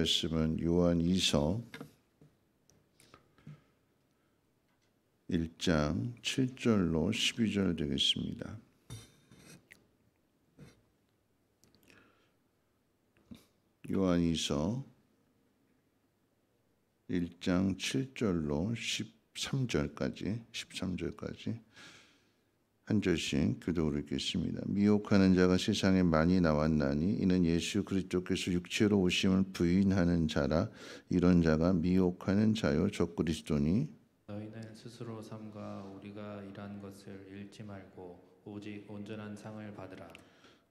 말씀은 요한2서 1장 7절로 12절 되겠습니다. 요한2서 1장 7절로 13절까지 한 절씩 교독으로 읽겠습니다. 미혹하는 자가 세상에 많이 나왔나니 이는 예수 그리스도께서 육체로 오심을 부인하는 자라. 이런 자가 미혹하는 자요 적그리스도니 너희는 스스로 삼가 우리가 일한 것을 잃지 말고 오직 온전한 상을 받으라.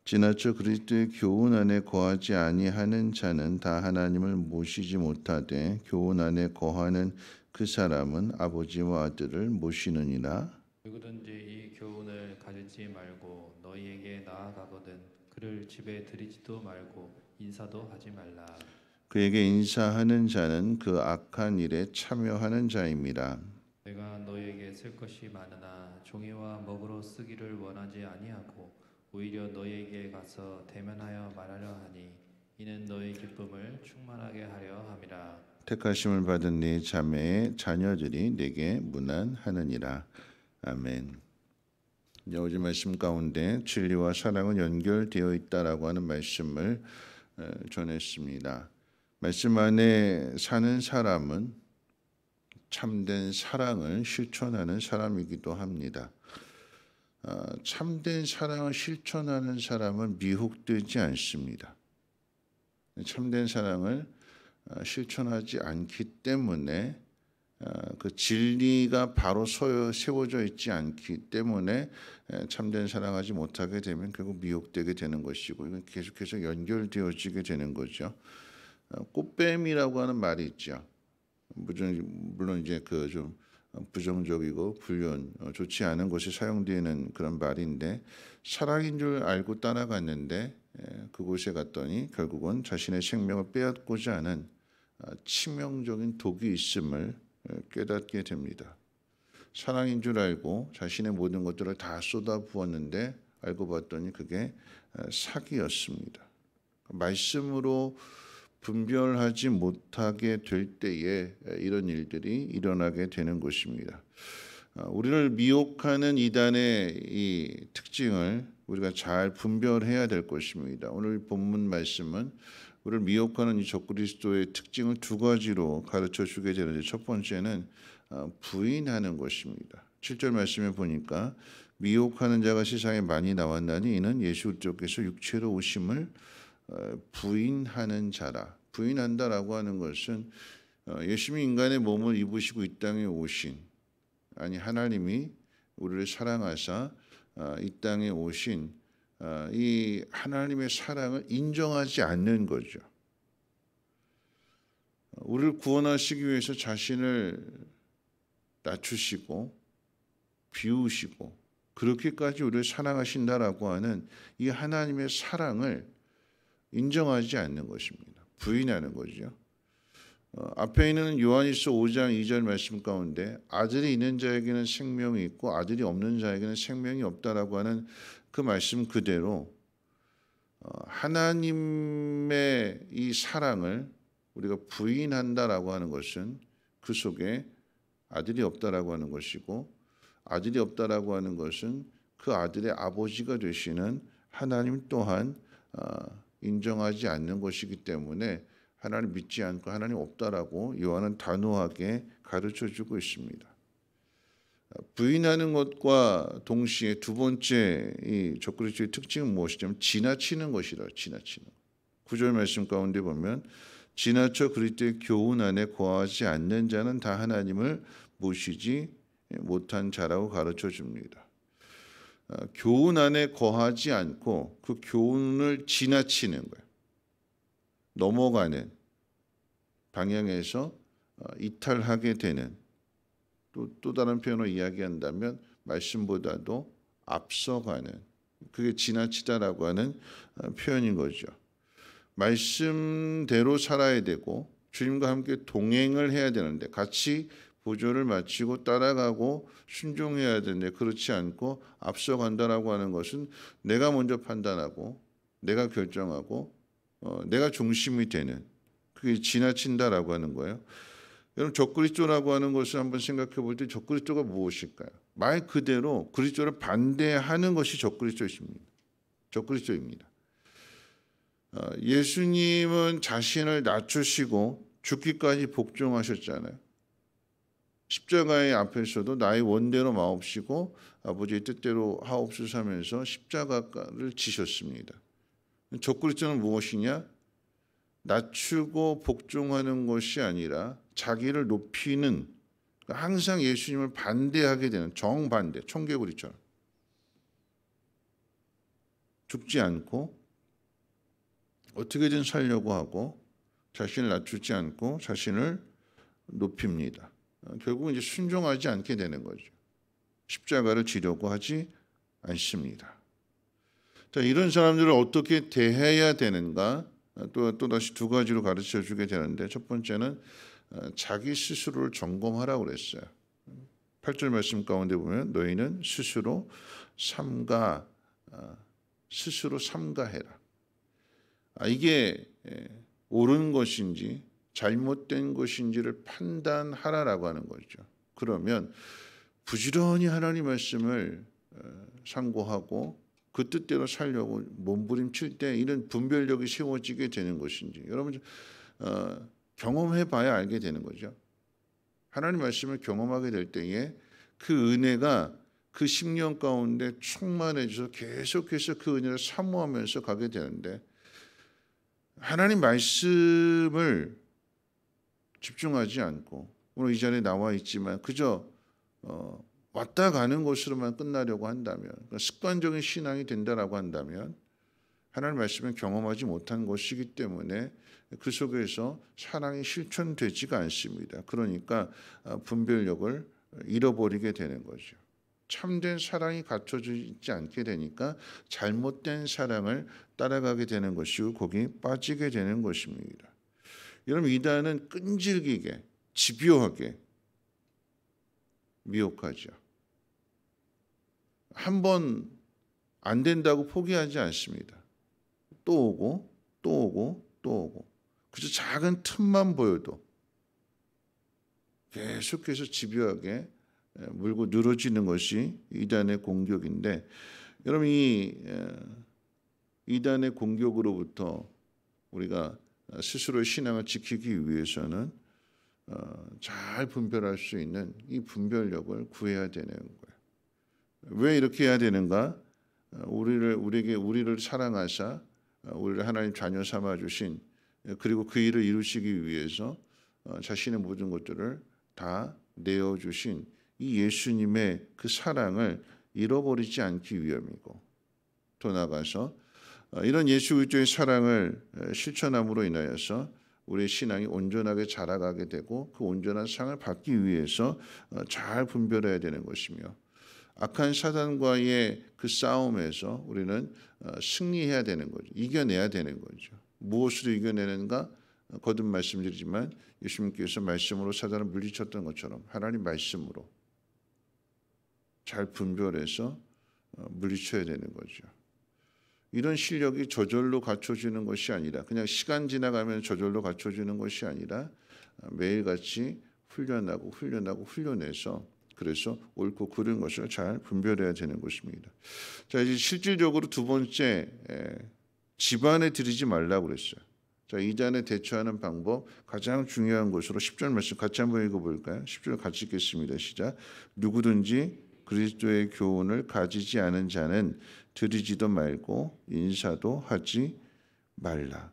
지나쳐 그리스도의 교훈 안에 거하지 아니하는 자는 다 하나님을 모시지 못하되 교훈 안에 거하는 그 사람은 아버지와 아들을 모시느니라. 누구든지 이 교훈을 가지지 말고 너희에게 나아가거든 그를 집에 들이지도 말고 인사도 하지 말라. 그에게 인사하는 자는 그 악한 일에 참여하는 자임이라. 내가 너희에게 쓸 것이 많으나 종이와 먹으로 쓰기를 원하지 아니하고 오히려 너희에게 가서 대면하여 말하려 하니 이는 너희 기쁨을 충만하게 하려 함이라. 택하심을 받은 네 자매의 자녀들이 내게 문안하느니라. 아멘. 오늘 말씀 가운데 진리와 사랑은 연결되어 있다라고 하는 말씀을 전했습니다. 말씀 안에 사는 사람은 참된 사랑을 실천하는 사람이기도 합니다. 참된 사랑을 실천하는 사람은 미혹되지 않습니다. 참된 사랑을 실천하지 않기 때문에 그 진리가 바로 세워져 있지 않기 때문에 참된 사랑하지 못하게 되면 결국 미혹되게 되는 것이고 계속해서 연결되어지게 되는 거죠. 꽃뱀이라고 하는 말이 있죠. 물론 이제 그 좀 부정적이고 불륜 좋지 않은 것이 사용되는 그런 말인데 사랑인 줄 알고 따라갔는데 그곳에 갔더니 결국은 자신의 생명을 빼앗고자 하는 치명적인 독이 있음을 깨닫게 됩니다. 사랑인 줄 알고 자신의 모든 것들을 다 쏟아부었는데 알고 봤더니 그게 사기였습니다. 말씀으로 분별하지 못하게 될 때에 이런 일들이 일어나게 되는 것입니다. 우리를 미혹하는 이단의 이 특징을 우리가 잘 분별해야 될 것입니다. 오늘 본문 말씀은 우리를 미혹하는 이 적그리스도의 특징을 두 가지로 가르쳐 주게 되는데 첫 번째는 부인하는 것입니다. 7절 말씀에 보니까 미혹하는 자가 세상에 많이 나왔나니 이는 예수 그리스도께서 육체로 오심을 부인하는 자라. 부인한다라고 하는 것은 예수님이 인간의 몸을 입으시고 이 땅에 오신, 아니 하나님이 우리를 사랑하사 이 땅에 오신 이 하나님의 사랑을 인정하지 않는 거죠. 우리를 구원하시기 위해서 자신을 낮추시고 비우시고 그렇게까지 우리를 사랑하신다라고 하는 이 하나님의 사랑을 인정하지 않는 것입니다. 부인하는 거죠. 앞에 있는 요한일서 5장 2절 말씀 가운데 아들이 있는 자에게는 생명이 있고 아들이 없는 자에게는 생명이 없다라고 하는 그 말씀 그대로 하나님의 이 사랑을 우리가 부인한다라고 하는 것은 그 속에 아들이 없다라고 하는 것이고 아들이 없다라고 하는 것은 그 아들의 아버지가 되시는 하나님 또한 인정하지 않는 것이기 때문에 하나님 믿지 않고 하나님 없다라고 요한은 단호하게 가르쳐주고 있습니다. 부인하는 것과 동시에 두 번째 이 적그리스도의 특징은 무엇이냐면 지나치는 것이라. 지나치는 9절 말씀 가운데 보면 지나쳐 그리스도의 교훈 안에 거하지 않는 자는 다 하나님을 모시지 못한 자라고 가르쳐줍니다. 교훈 안에 거하지 않고 그 교훈을 지나치는 거예요. 넘어가는 방향에서 이탈하게 되는 또 다른 표현으로 이야기한다면 말씀보다도 앞서가는 그게 지나치다라고 하는 표현인 거죠. 말씀대로 살아야 되고 주님과 함께 동행을 해야 되는데 같이 보조를 마치고 따라가고 순종해야 되는데 그렇지 않고 앞서간다라고 하는 것은 내가 먼저 판단하고 내가 결정하고 내가 중심이 되는 그게 지나친다라고 하는 거예요. 여러분 적그리스도라고 하는 것을 한번 생각해 볼 때 적그리스도가 무엇일까요? 말 그대로 그리스도를 반대하는 것이 적그리스도입니다. 적그리스도입니다. 예수님은 자신을 낮추시고 죽기까지 복종하셨잖아요. 십자가의 앞에서도 나의 원대로 마옵시고 아버지의 뜻대로 하옵소서 하면서 십자가를 지셨습니다. 적그리스도는 무엇이냐? 낮추고 복종하는 것이 아니라 자기를 높이는, 항상 예수님을 반대하게 되는 정반대, 청개구리처럼 죽지 않고 어떻게든 살려고 하고 자신을 낮추지 않고 자신을 높입니다. 결국 이제 순종하지 않게 되는 거죠. 십자가를 지려고 하지 않습니다. 자, 이런 사람들을 어떻게 대해야 되는가? 또다시 두 가지로 가르쳐 주게 되는데, 첫 번째는 자기 스스로를 점검하라고 그랬어요. 8절 말씀 가운데 보면 너희는 스스로 삼가해라. 이게 옳은 것인지 잘못된 것인지를 판단하라라고 하는 거죠. 그러면 부지런히 하나님 말씀을 상고하고 그 뜻대로 살려고 몸부림칠 때 이런 분별력이 세워지게 되는 것인지, 여러분 경험해봐야 알게 되는 거죠. 하나님 말씀을 경험하게 될 때에 그 은혜가 그 10년 가운데 충만해져서 계속해서 그 은혜를 사모하면서 가게 되는데, 하나님 말씀을 집중하지 않고 오늘 이 자리에 나와 있지만 그저 왔다 가는 것으로만 끝나려고 한다면, 그러니까 습관적인 신앙이 된다라고 한다면 하나님 말씀을 경험하지 못한 것이기 때문에 그 속에서 사랑이 실천되지가 않습니다. 그러니까 분별력을 잃어버리게 되는 거죠. 참된 사랑이 갖춰지지 않게 되니까 잘못된 사랑을 따라가게 되는 것이고 거기에 빠지게 되는 것입니다. 여러분, 이단은 끈질기게 집요하게 미혹하죠. 한 번 안 된다고 포기하지 않습니다. 또 오고 또 오고 또 오고, 그저 작은 틈만 보여도 계속해서 집요하게 물고 늘어지는 것이 이단의 공격인데, 여러분 이 이단의 공격으로부터 우리가 스스로의 신앙을 지키기 위해서는 잘 분별할 수 있는 이 분별력을 구해야 되는 거예요. 왜 이렇게 해야 되는가? 우리를 사랑하사 우리를 하나님 자녀 삼아 주신, 그리고 그 일을 이루시기 위해서 자신의 모든 것들을 다 내어 주신 이 예수님의 그 사랑을 잃어버리지 않기 위함이고, 더 나아가서 이런 예수 그리스도의 사랑을 실천함으로 인하여서 우리의 신앙이 온전하게 자라가게 되고 그 온전한 상을 받기 위해서 잘 분별해야 되는 것이며, 악한 사단과의 그 싸움에서 우리는 승리해야 되는 거죠. 이겨내야 되는 거죠. 무엇으로 이겨내는가? 거듭 말씀드리지만 예수님께서 말씀으로 사단을 물리쳤던 것처럼 하나님 말씀으로 잘 분별해서 물리쳐야 되는 거죠. 이런 실력이 저절로 갖춰지는 것이 아니라, 그냥 시간 지나가면 저절로 갖춰지는 것이 아니라 매일같이 훈련해서 그래서 옳고 그른 것을 잘 분별해야 되는 것입니다. 자, 이제 실질적으로 두 번째, 집안에 들이지 말라고 그랬어요. 자, 이단에 대처하는 방법, 가장 중요한 것으로 10절 말씀 같이 한번 읽어볼까요? 10절 같이 읽겠습니다. 시작. 누구든지 그리스도의 교훈을 가지지 않은 자는 들이지도 말고 인사도 하지 말라.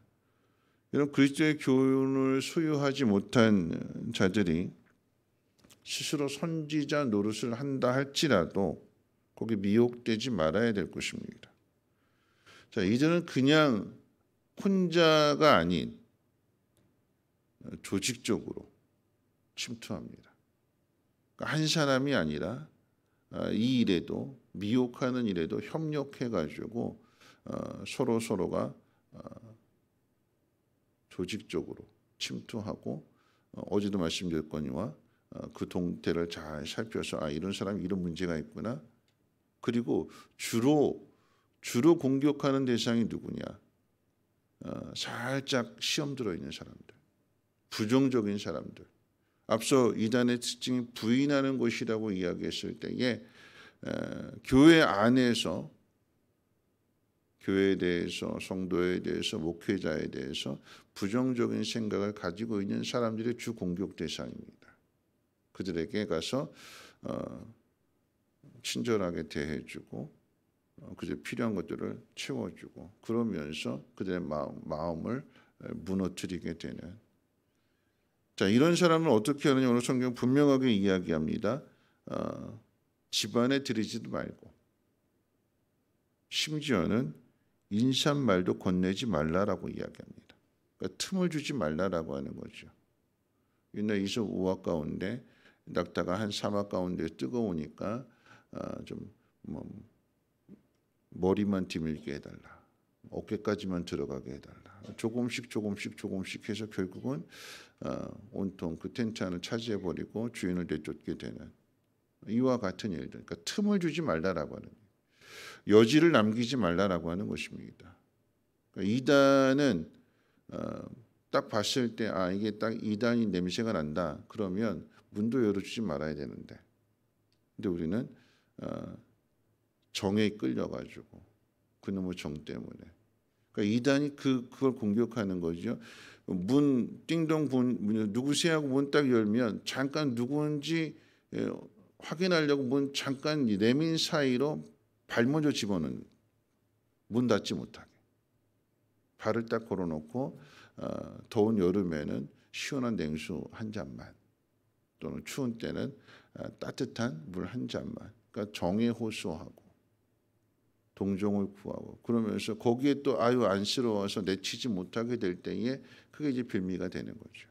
여러분, 그리스도의 교훈을 소유하지 못한 자들이 스스로 선지자 노릇을 한다 할지라도 거기 미혹되지 말아야 될 것입니다. 자, 이들은 그냥 혼자가 아닌 조직적으로 침투합니다. 그러니까 한 사람이 아니라 이 일에도, 미혹하는 일에도 협력해가지고 서로가 조직적으로 침투하고, 어제도 말씀드렸거니와 그 동태를 잘 살펴서 이런 사람이 이런 문제가 있구나. 그리고 주로 공격하는 대상이 누구냐? 살짝 시험 들어 있는 사람들, 부정적인 사람들. 앞서 이단의 특징이 부인하는 것이라고 이야기했을 때에 교회 안에서 교회에 대해서, 성도에 대해서, 목회자에 대해서 부정적인 생각을 가지고 있는 사람들의 주 공격 대상입니다. 그들에게 가서 친절하게 대해주고 그들 필요한 것들을 채워주고 그러면서 그들의 마음을 무너뜨리게 되는. 자, 이런 사람은 어떻게 하느냐? 오늘 성경 분명하게 이야기합니다. 집안에 들이지도 말고 심지어는 인사말도 건네지 말라라고 이야기합니다. 그러니까 틈을 주지 말라라고 하는 거죠. 옛날 이서 우화 가운데 낙타가 한 사막 가운데 뜨거우니까 머리만 뒤밀게 해달라. 어깨까지만 들어가게 해달라. 조금씩 해서 결국은 온통 그 텐트 안을 차지해버리고 주인을 내쫓게 되는 이와 같은 일들. 그러니까 틈을 주지 말라라고 하는 거예요. 여지를 남기지 말라라고 하는 것입니다. 그러니까 이단은 딱 봤을 때 이게 딱 이단이 냄새가 난다. 그러면 문도 열어주지 말아야 되는데, 근데 우리는 정에 끌려가지고 그놈의 정 때문에, 그러니까 이단이 그걸 공격하는 거죠. 문 띵동 누구세요 하고 문 딱 열면 잠깐 누구인지 확인하려고 문 잠깐 내민 사이로 발 먼저 집어넣는, 문 닫지 못하게 발을 딱 걸어놓고 더운 여름에는 시원한 냉수 한 잔만, 또는 추운 때는 따뜻한 물 한 잔만. 그러니까 정에 호소하고 동정을 구하고 그러면서 거기에 또 안쓰러워서 내치지 못하게 될 때에 그게 이제 빌미가 되는 거죠.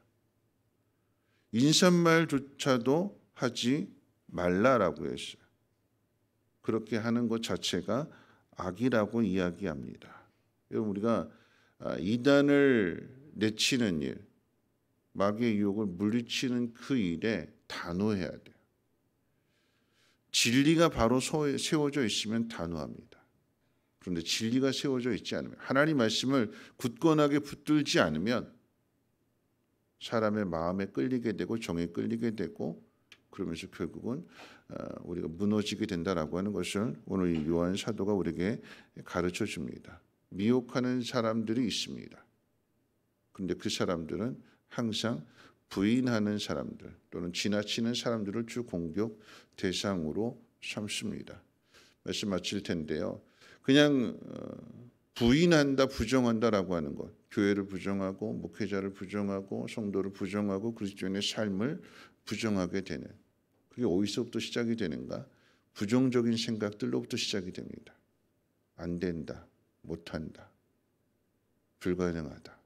인사말조차도 하지 말라라고 했어요. 그렇게 하는 것 자체가 악이라고 이야기합니다. 여러분, 우리가 이단을 내치는 일, 마귀의 유혹을 물리치는 그 일에 단호해야 돼요. 진리가 바로 세워져 있으면 단호합니다. 그런데 진리가 세워져 있지 않으면, 하나님 말씀을 굳건하게 붙들지 않으면 사람의 마음에 끌리게 되고 정에 끌리게 되고 그러면서 결국은 우리가 무너지게 된다라고 하는 것을 오늘 이 요한 사도가 우리에게 가르쳐 줍니다. 미혹하는 사람들이 있습니다. 그런데 그 사람들은 항상 부인하는 사람들 또는 지나치는 사람들을 주 공격 대상으로 삼습니다. 말씀 마칠 텐데요. 그냥 부인한다, 부정한다라고 하는 것, 교회를 부정하고 목회자를 부정하고 성도를 부정하고 그리스도인의 삶을 부정하게 되는, 그게 어디서부터 시작이 되는가? 부정적인 생각들로부터 시작이 됩니다. 안 된다, 못한다, 불가능하다.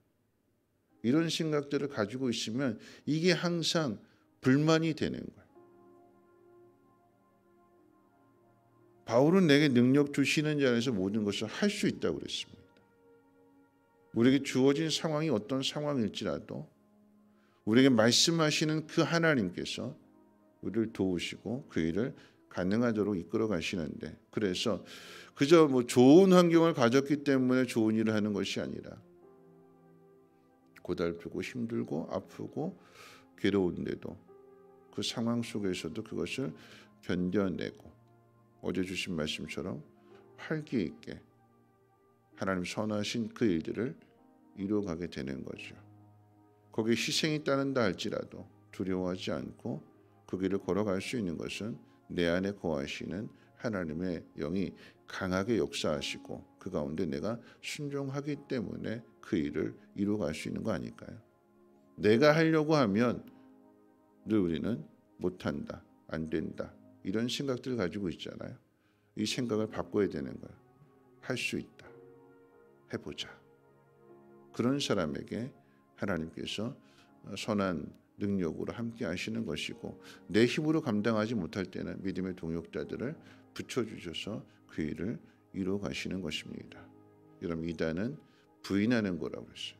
이런 생각들을 가지고 있으면 이게 항상 불만이 되는 거예요. 바울은 내게 능력 주시는 자 안에서 모든 것을 할 수 있다고 그랬습니다. 우리에게 주어진 상황이 어떤 상황일지라도 우리에게 말씀하시는 그 하나님께서 우리를 도우시고 그 일을 가능하도록 이끌어 가시는데, 그래서 그저 좋은 환경을 가졌기 때문에 좋은 일을 하는 것이 아니라 고달프고 힘들고 아프고 괴로운데도 그 상황 속에서도 그것을 견뎌내고 어제 주신 말씀처럼 활기 있게 하나님 선하신 그 일들을 이루어가게 되는 거죠. 거기에 희생이 따른다 할지라도 두려워하지 않고 그 길을 걸어갈 수 있는 것은 내 안에 거하시는 하나님의 영이 강하게 역사하시고 그 가운데 내가 순종하기 때문에 그 일을 이루어갈 수 있는 거 아닐까요? 내가 하려고 하면 늘 우리는 못한다, 안 된다, 이런 생각들을 가지고 있잖아요. 이 생각을 바꿔야 되는 거예요. 할 수 있다, 해보자. 그런 사람에게 하나님께서 선한 능력으로 함께 하시는 것이고, 내 힘으로 감당하지 못할 때는 믿음의 동역자들을 붙여주셔서 그 일을 이루어 가시는 것입니다. 여러분, 이단은 부인하는 거라고 했어요.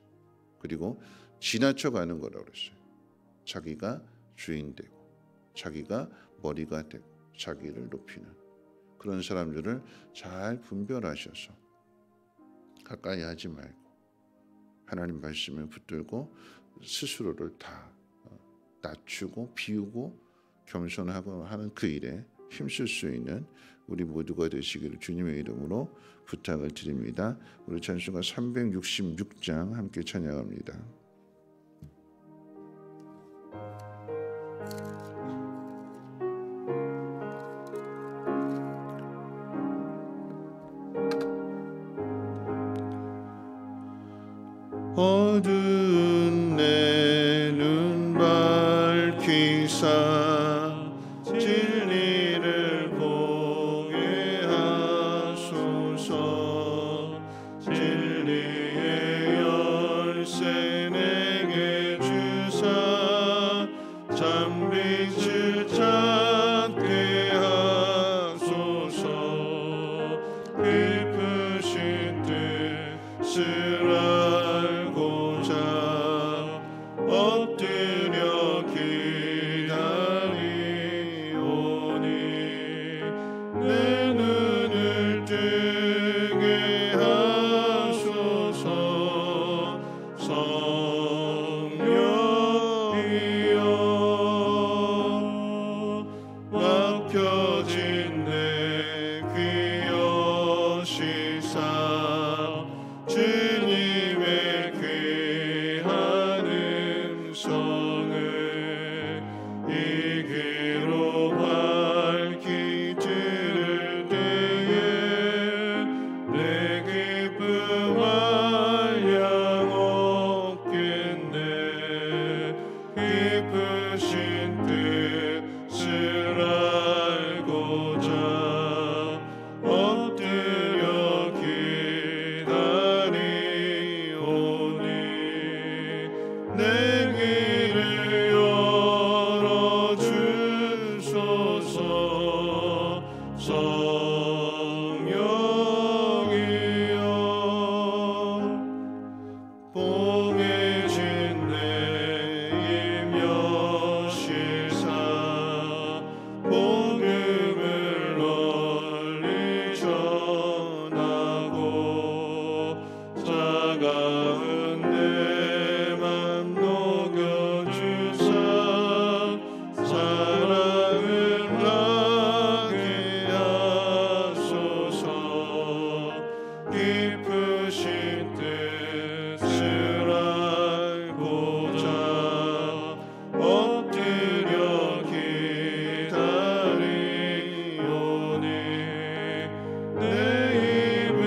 그리고 지나쳐가는 거라고 했어요. 자기가 주인 되고 자기가 머리가 되고 자기를 높이는 그런 사람들을 잘 분별하셔서 가까이 하지 말고 하나님 말씀을 붙들고 스스로를 다 낮추고 비우고 겸손하고 하는 그 일에 힘쓸 수 있는 우리 모두가 되시기를 주님의 이름으로 부탁을 드립니다. 우리 찬송가 366장 함께 찬양합니다. 어두운 내 눈 밝히사 진리를 보게 하소서. 진리의 열쇠 내게 주사 참빛을 찾게 하소서. 깊으신 뜻을 알고자 엎드려 기다리오니 내 눈을 뜨게 하소서. 성령이여 막혀진 내 귀 여시사 주님의 귀한 음성을 이기로 밝히 들을 때에 내 기쁨 한량 없겠네. 깊으신 뜻을 알고자 엎드려 기다리오니 내 길을 열어주소서. 성령이여 봉해진 내 입 여시사 복음을 널리 전하고 차가운 내 맘 녹여주사 사랑을 나게 하소서. 깊으신 뜻을 알고자 엎드려 기다리오니 내 입을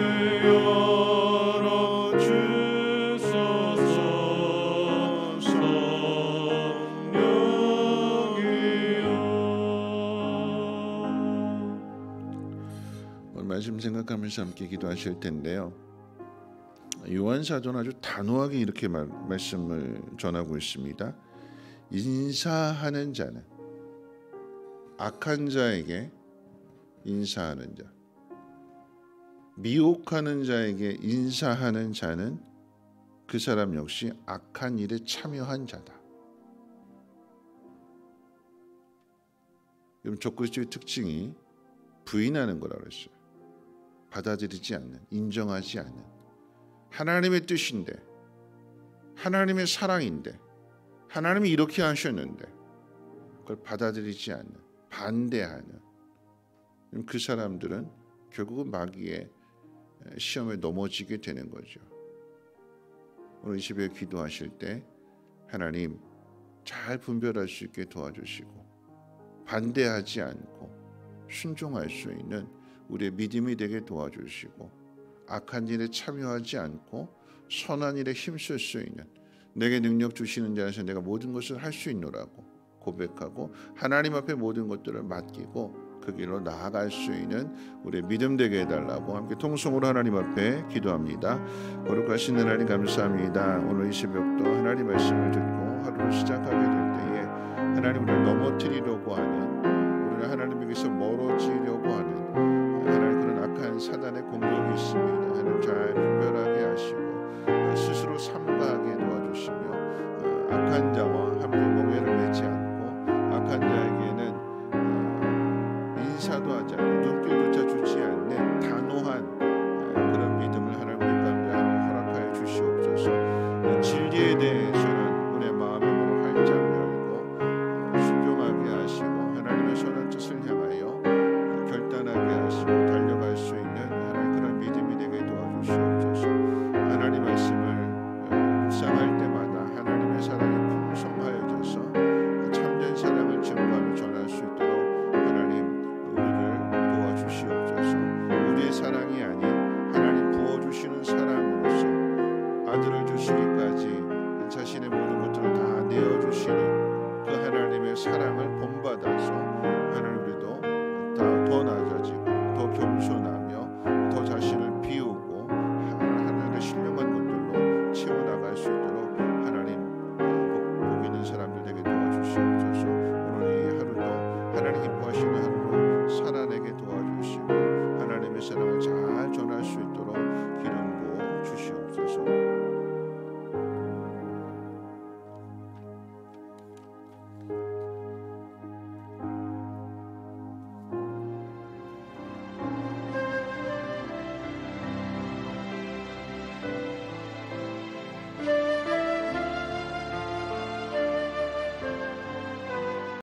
열어주소서. 성령이여. 오늘 말씀 생각하면서 함께 기도하실 텐데요. 요한 사도는 아주 단호하게 이렇게 말씀을 전하고 있습니다. 인사하는 자는 악한 자에게 인사하는 자, 미혹하는 자에게 인사하는 자는 그 사람 역시 악한 일에 참여한 자다. 여러분, 적그리스도의 특징이 부인하는 거라고 했어요. 받아들이지 않는, 인정하지 않는, 하나님의 뜻인데, 하나님의 사랑인데, 하나님이 이렇게 하셨는데 그걸 받아들이지 않는, 반대하는 그 사람들은 결국은 마귀의 시험에 넘어지게 되는 거죠. 오늘 이 새벽에 기도하실 때 하나님 잘 분별할 수 있게 도와주시고 반대하지 않고 순종할 수 있는 우리의 믿음이 되게 도와주시고 악한 일에 참여하지 않고 선한 일에 힘쓸 수 있는, 내게 능력 주시는 자에서 내가 모든 것을 할 수 있노라고 고백하고 하나님 앞에 모든 것들을 맡기고 그 길로 나아갈 수 있는 우리의 믿음 되게 해달라고 함께 통성으로 하나님 앞에 기도합니다. 거룩하신 하나님 감사합니다. 오늘 이 새벽도 하나님 말씀을 듣고 하루를 시작하게 될 때에 하나님 우리를 넘어뜨리려고 하는, 우리를 하나님에게서 멀어지려고 하는 하나님 그런 악한 사단의 공격이 있습니다. 하나님 잘 분별하게 하시고 스스로 삼가하게 도와주시며 악한 자와 함께 멍에를 매지 않고 악한 자에게는 인사도 하지 않고 눈길조차 주지 않는 단호한 그런 믿음을 하나님 우리 가운데 허락하여 주시옵소서. 진리에 대해서는 우리 내어 주시는 그 하나님의 사랑을 본받아서